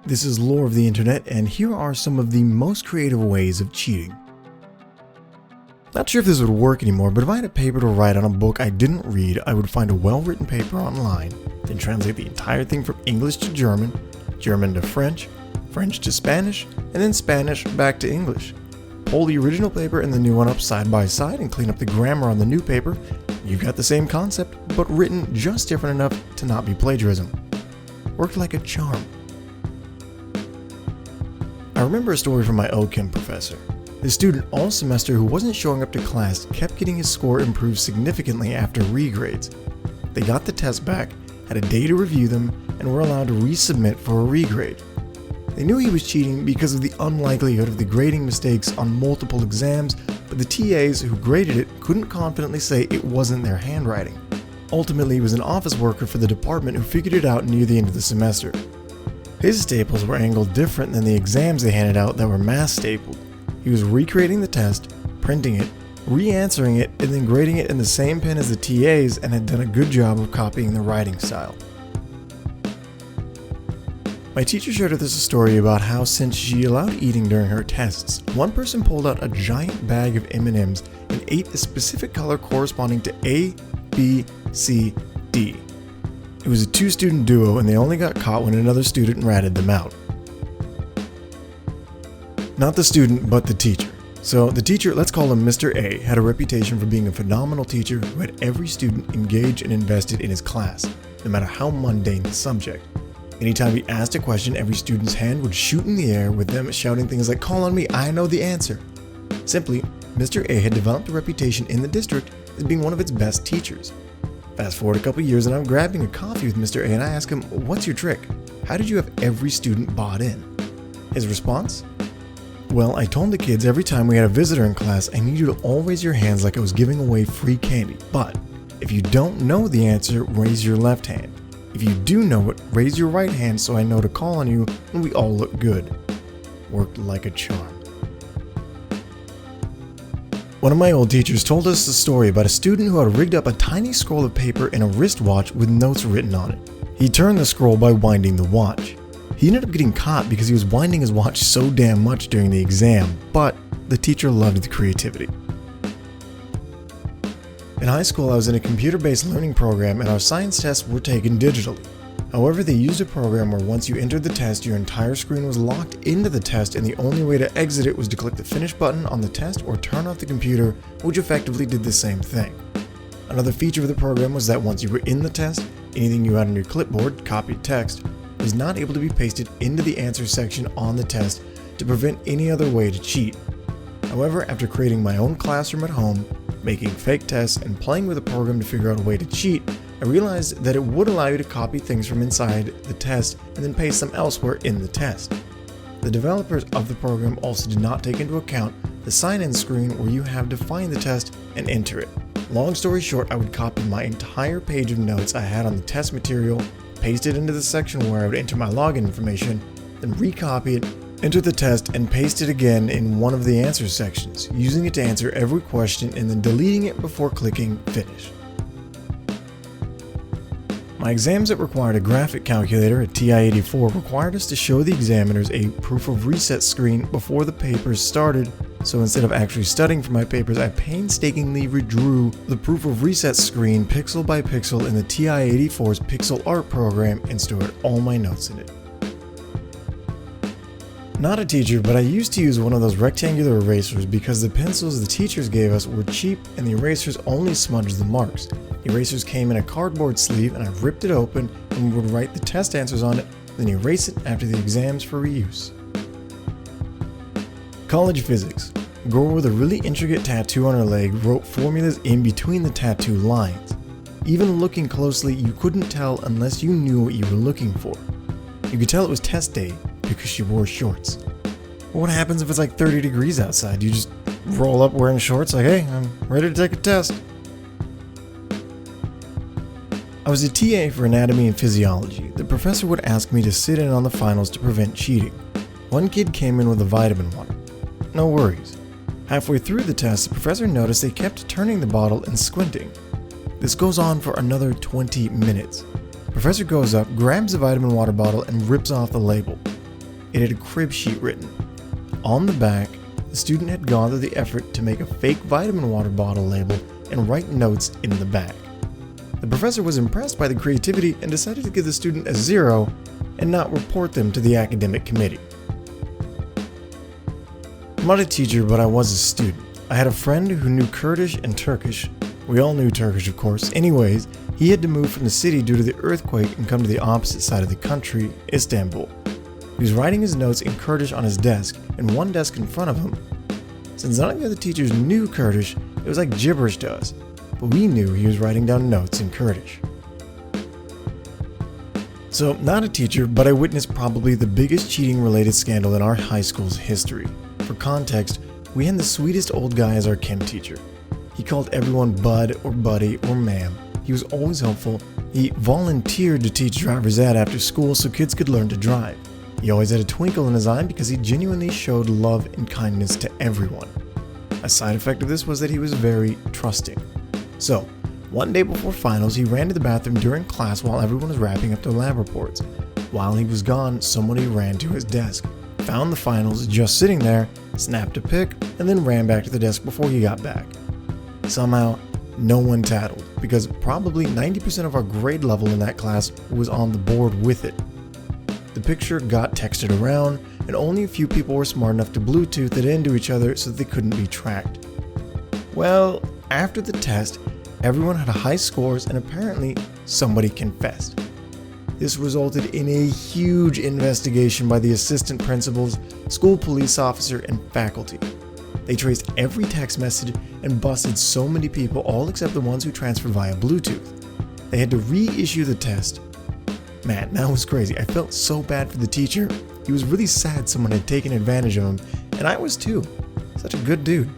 this is Lore of the Internet, and here are some of the most creative ways of cheating. Not sure if this would work anymore, but if I had a paper to write on a book I didn't read, I would find a well-written paper online, then translate the entire thing from English to German, German to French, French to Spanish, and then Spanish back to English. Pull the original paper and the new one up side by side and clean up the grammar on the new paper. You've got the same concept, but written just different enough to not be plagiarism. Worked like a charm. I remember a story from my OChem professor. The student all semester who wasn't showing up to class kept getting his score improved significantly after regrades. They got the test back, had a day to review them, and were allowed to resubmit for a regrade. They knew he was cheating because of the unlikelihood of the grading mistakes on multiple exams, but the TAs who graded it couldn't confidently say it wasn't their handwriting. Ultimately, he was an office worker for the department who figured it out near the end of the semester. His staples were angled different than the exams they handed out that were mass stapled. He was recreating the test, printing it, re-answering it, and then grading it in the same pen as the TAs, and had done a good job of copying the writing style. My teacher shared with us a story about how, since she allowed eating during her tests, one person pulled out a giant bag of M&Ms and ate a specific color corresponding to A, B, C, D. It was a two-student duo, and they only got caught when another student ratted them out. Not the student, but the teacher. So the teacher, let's call him Mr. A, had a reputation for being a phenomenal teacher who had every student engaged and invested in his class, no matter how mundane the subject. Anytime he asked a question, every student's hand would shoot in the air, with them shouting things like, "Call on me, I know the answer." Simply, Mr. A had developed a reputation in the district as being one of its best teachers. Fast forward a couple years and I'm grabbing a coffee with Mr. A and I ask him, "What's your trick? How did you have every student bought in?" His response? "Well, I told the kids every time we had a visitor in class, I need you to all raise your hands like I was giving away free candy. But if you don't know the answer, raise your left hand. If you do know it, raise your right hand so I know to call on you and we all look good." Worked like a charm. One of my old teachers told us a story about a student who had rigged up a tiny scroll of paper in a wristwatch with notes written on it. He turned the scroll by winding the watch. He ended up getting caught because he was winding his watch so damn much during the exam, but the teacher loved the creativity. In high school, I was in a computer-based learning program and our science tests were taken digitally. However, they used a program where once you entered the test, your entire screen was locked into the test and the only way to exit it was to click the finish button on the test or turn off the computer, which effectively did the same thing. Another feature of the program was that once you were in the test, anything you had on your clipboard, copied text, was not able to be pasted into the answer section on the test to prevent any other way to cheat. However, after creating my own classroom at home, making fake tests, and playing with the program to figure out a way to cheat, I realized that it would allow you to copy things from inside the test and then paste them elsewhere in the test. The developers of the program also did not take into account the sign-in screen where you have to find the test and enter it. Long story short, I would copy my entire page of notes I had on the test material, paste it into the section where I would enter my login information, then recopy it, enter the test, and paste it again in one of the answer sections, using it to answer every question and then deleting it before clicking finish. My exams that required a graphic calculator, a TI-84, required us to show the examiners a proof of reset screen before the papers started, so instead of actually studying for my papers, I painstakingly redrew the proof of reset screen pixel by pixel in the TI-84's pixel art program and stored all my notes in it. Not a teacher, but I used to use one of those rectangular erasers because the pencils the teachers gave us were cheap and the erasers only smudged the marks. The erasers came in a cardboard sleeve and I ripped it open and would write the test answers on it, then erase it after the exams for reuse. College physics. A girl with a really intricate tattoo on her leg wrote formulas in between the tattoo lines. Even looking closely, you couldn't tell unless you knew what you were looking for. You could tell it was test day because she wore shorts. But what happens if it's like 30 degrees outside? You just roll up wearing shorts like, "Hey, I'm ready to take a test." I was a TA for anatomy and physiology. The professor would ask me to sit in on the finals to prevent cheating. One kid came in with a vitamin water. No worries. Halfway through the test, the professor noticed they kept turning the bottle and squinting. This goes on for another 20 minutes. The professor goes up, grabs the vitamin water bottle, and rips off the label. it had a crib sheet written. On the back, the student had gone through the effort to make a fake vitamin water bottle label and write notes in the back. The professor was impressed by the creativity and decided to give the student a 0 and not report them to the academic committee. I'm not a teacher, but I was a student. I had a friend who knew Kurdish and Turkish. We all knew Turkish, of course. Anyways, he had to move from the city due to the earthquake and come to the opposite side of the country, Istanbul. He was writing his notes in Kurdish on his desk, and one desk in front of him. Since none of the other teachers knew Kurdish, it was like gibberish to us, but we knew he was writing down notes in Kurdish. So, not a teacher, but I witnessed probably the biggest cheating-related scandal in our high school's history. For context, we had the sweetest old guy as our chem teacher. He called everyone bud or buddy or ma'am. He was always helpful. He volunteered to teach driver's ed after school so kids could learn to drive. He always had a twinkle in his eye because he genuinely showed love and kindness to everyone. A side effect of this was that he was very trusting. So, one day before finals, he ran to the bathroom during class while everyone was wrapping up their lab reports. While he was gone, somebody ran to his desk, found the finals just sitting there, snapped a pic, and then ran back to the desk before he got back. Somehow, no one tattled, because probably 90% of our grade level in that class was on the board with it. The picture got texted around, and only a few people were smart enough to Bluetooth it into each other so they couldn't be tracked. Well, after the test, everyone had high scores and apparently somebody confessed. This resulted in a huge investigation by the assistant principals, school police officer, and faculty. They traced every text message and busted so many people, all except the ones who transferred via Bluetooth. They had to reissue the test. Man, that was crazy. I felt so bad for the teacher. He was really sad someone had taken advantage of him, and I was too. Such a good dude.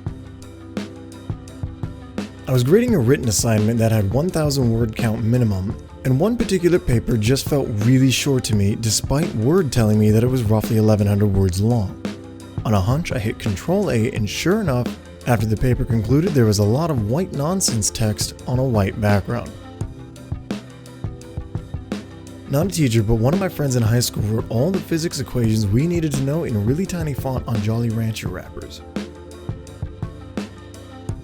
I was grading a written assignment that had 1,000 word count minimum, and one particular paper just felt really short to me despite Word telling me that it was roughly 1,100 words long. On a hunch, I hit Ctrl-A, and sure enough, after the paper concluded, there was a lot of white nonsense text on a white background. Not a teacher, but one of my friends in high school wrote all the physics equations we needed to know in really tiny font on Jolly Rancher wrappers.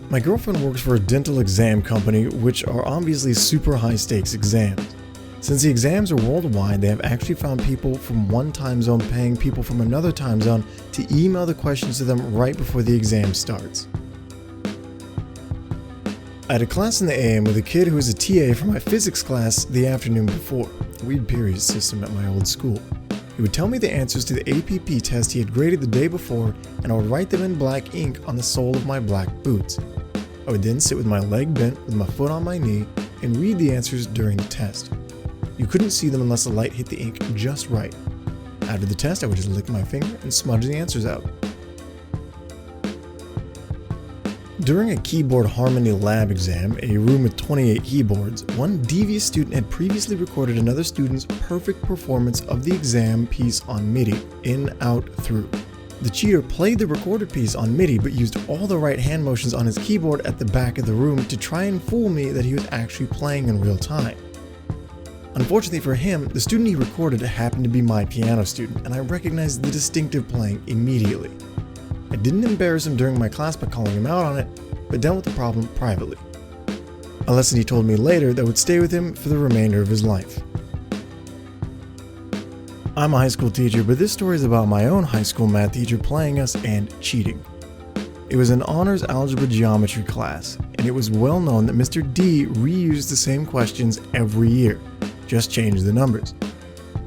My girlfriend works for a dental exam company, which are obviously super high-stakes exams. Since the exams are worldwide, they have actually found people from one time zone paying people from another time zone to email the questions to them right before the exam starts. I had a class in the AM with a kid who was a TA for my physics class the afternoon before. Weird period system at my old school. He would tell me the answers to the APP test he had graded the day before, and I would write them in black ink on the sole of my black boots. I would then sit with my leg bent with my foot on my knee and read the answers during the test. You couldn't see them unless the light hit the ink just right. After the test, I would just lick my finger and smudge the answers out. During a keyboard harmony lab exam, a room with 28 keyboards, one devious student had previously recorded another student's perfect performance of the exam piece on MIDI, in, out, through. The cheater played the recorded piece on MIDI but used all the right hand motions on his keyboard at the back of the room to try and fool me that he was actually playing in real time. Unfortunately for him, the student he recorded happened to be my piano student, and I recognized the distinctive playing immediately. I didn't embarrass him during my class by calling him out on it, but dealt with the problem privately. A lesson he told me later that would stay with him for the remainder of his life. I'm a high school teacher, but this story is about my own high school math teacher playing us and cheating. It was an honors algebra geometry class, and it was well known that Mr. D reused the same questions every year, just changed the numbers.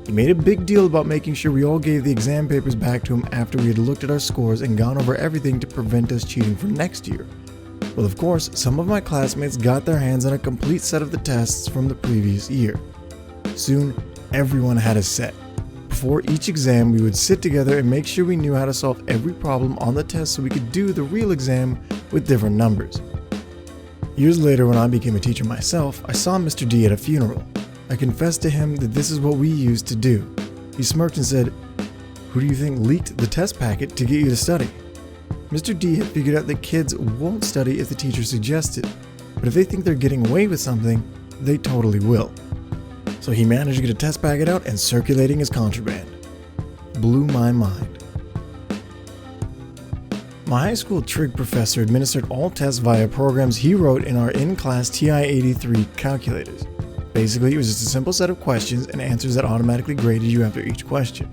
He made a big deal about making sure we all gave the exam papers back to him after we had looked at our scores and gone over everything to prevent us cheating for next year. Well, of course, some of my classmates got their hands on a complete set of the tests from the previous year. Soon, everyone had a set. Before each exam, we would sit together and make sure we knew how to solve every problem on the test so we could do the real exam with different numbers. Years later, when I became a teacher myself, I saw Mr. D at a funeral. I confessed to him that this is what we used to do. He smirked and said, "Who do you think leaked the test packet to get you to study?" Mr. D had figured out that kids won't study if the teacher suggests it, but if they think they're getting away with something, they totally will. So he managed to get a test packet out and circulating his contraband. blew my mind. My high school trig professor administered all tests via programs he wrote in our in-class TI-83 calculators. Basically, it was just a simple set of questions and answers that automatically graded you after each question.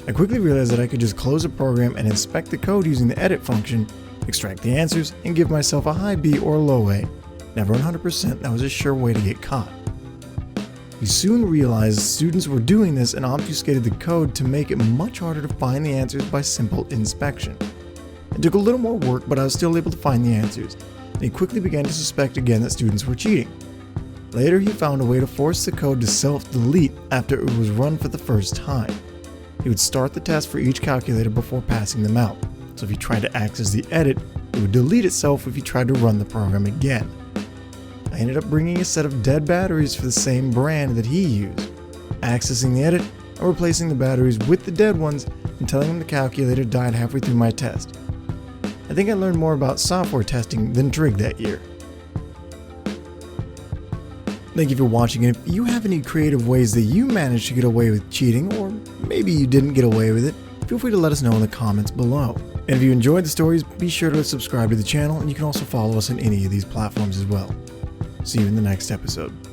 I quickly realized that I could just close a program and inspect the code using the edit function, extract the answers, and give myself a high B or a low A. Never 100%, that was a sure way to get caught. We soon realized students were doing this and obfuscated the code to make it much harder to find the answers by simple inspection. It took a little more work, but I was still able to find the answers, and he quickly began to suspect again that students were cheating. Later, he found a way to force the code to self-delete after it was run for the first time. He would start the test for each calculator before passing them out, so if you tried to access the edit, it would delete itself if you tried to run the program again. I ended up bringing a set of dead batteries for the same brand that he used, accessing the edit and replacing the batteries with the dead ones and telling him the calculator died halfway through my test. I think I learned more about software testing than trig that year. Thank you for watching, and if you have any creative ways that you managed to get away with cheating, or maybe you didn't get away with it, feel free to let us know in the comments below. And if you enjoyed the stories, be sure to subscribe to the channel, and you can also follow us on any of these platforms as well. See you in the next episode.